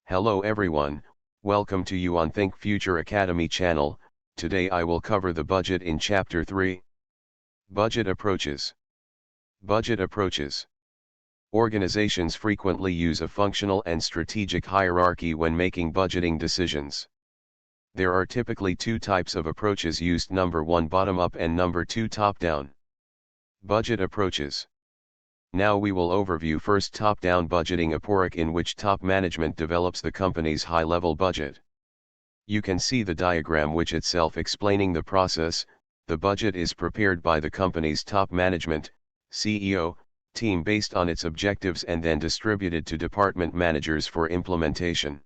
Hello everyone, welcome to you on Think Future Academy channel. Today I will cover the budget in Chapter 3. Budget Approaches. Budget Approaches. Organizations frequently use a functional and strategic hierarchy when making budgeting decisions. There are typically two types of approaches used: number 1 bottom-up and number 2 top-down. Budget Approaches. Now we will overview first top-down budgeting approach, in which top management develops the company's high-level budget. You can see the diagram which itself explaining the process. The budget is prepared by the company's top management, CEO, team based on its objectives and then distributed to department managers for implementation.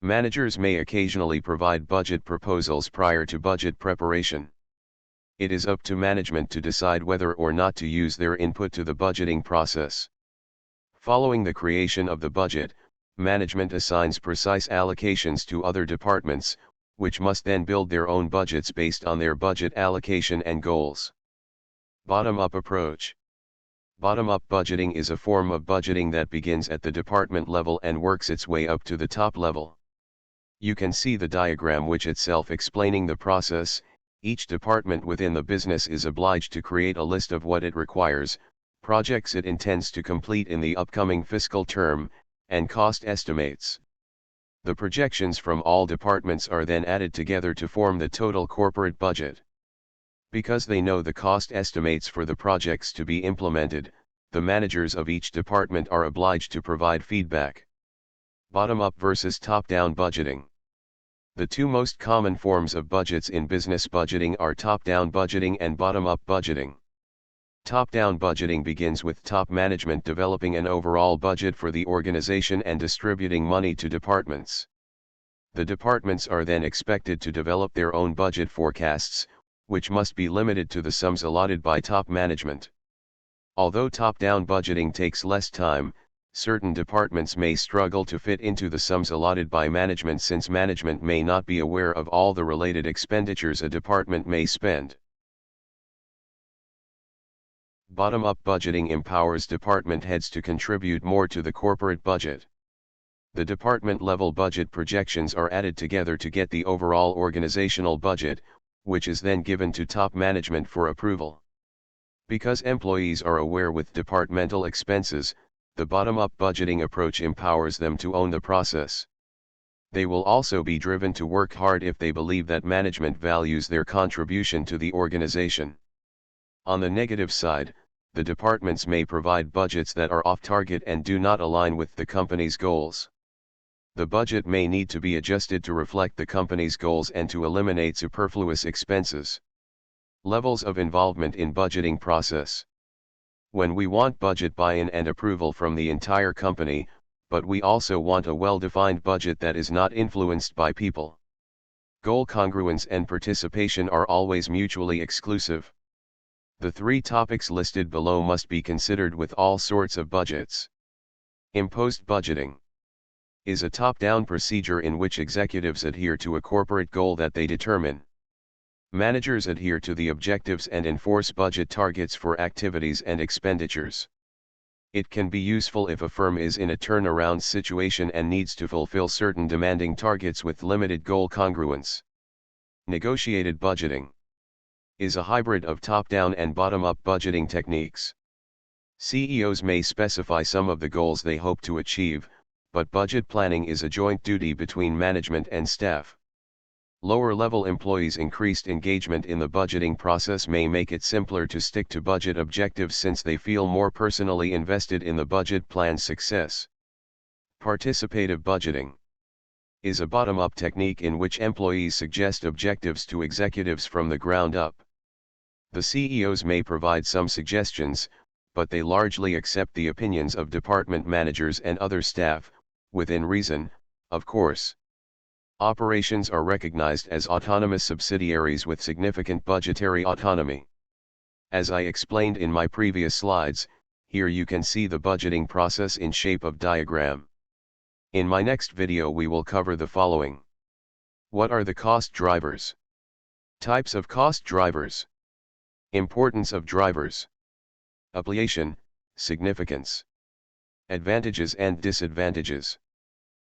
Managers may occasionally provide budget proposals prior to budget preparation. It is up to management to decide whether or not to use their input to the budgeting process. Following the creation of the budget, management assigns precise allocations to other departments, which must then build their own budgets based on their budget allocation and goals. Bottom-up approach. Bottom-up budgeting is a form of budgeting that begins at the department level and works its way up to the top level. You can see the diagram which itself explaining the process. Each department within the business is obliged to create a list of what it requires, projects it intends to complete in the upcoming fiscal term, and cost estimates. The projections from all departments are then added together to form the total corporate budget. Because they know the cost estimates for the projects to be implemented, the managers of each department are obliged to provide feedback. Bottom-up versus top-down budgeting. The two most common forms of budgets in business budgeting are top-down budgeting and bottom-up budgeting. Top-down budgeting begins with top management developing an overall budget for the organization and distributing money to departments. The departments are then expected to develop their own budget forecasts, which must be limited to the sums allotted by top management. Although top-down budgeting takes less time, certain departments may struggle to fit into the sums allotted by management, since management may not be aware of all the related expenditures a department may spend. Bottom-up budgeting empowers department heads to contribute more to the corporate budget. The department-level budget projections are added together to get the overall organizational budget, which is then given to top management for approval. Because employees are aware with departmental expenses, the bottom-up budgeting approach empowers them to own the process. They will also be driven to work hard if they believe that management values their contribution to the organization. On the negative side, the departments may provide budgets that are off-target and do not align with the company's goals. The budget may need to be adjusted to reflect the company's goals and to eliminate superfluous expenses. Levels of involvement in budgeting process. When we want budget buy-in and approval from the entire company, but we also want a well-defined budget that is not influenced by people. Goal congruence and participation are always mutually exclusive. The three topics listed below must be considered with all sorts of budgets. Imposed budgeting is a top-down procedure in which executives adhere to a corporate goal that they determine. Managers adhere to the objectives and enforce budget targets for activities and expenditures. It can be useful if a firm is in a turnaround situation and needs to fulfill certain demanding targets with limited goal congruence. Negotiated budgeting is a hybrid of top-down and bottom-up budgeting techniques. CEOs may specify some of the goals they hope to achieve, but budget planning is a joint duty between management and staff. Lower-level employees' increased engagement in the budgeting process may make it simpler to stick to budget objectives, since they feel more personally invested in the budget plan's success. Participative budgeting is a bottom-up technique in which employees suggest objectives to executives from the ground up. The CEOs may provide some suggestions, but they largely accept the opinions of department managers and other staff, within reason, of course. Operations are recognized as autonomous subsidiaries with significant budgetary autonomy. As I explained in my previous slides, here you can see the budgeting process in shape of diagram. In my next video we will cover the following. What are the cost drivers? Types of cost drivers. Importance of drivers. Application, significance. Advantages and disadvantages.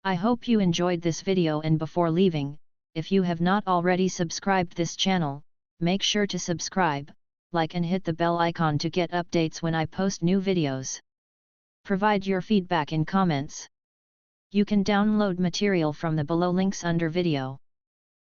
I hope you enjoyed this video, and before leaving, if you have not already subscribed this channel, make sure to subscribe, like and hit the bell icon to get updates when I post new videos. Provide your feedback in comments. You can download material from the below links under video.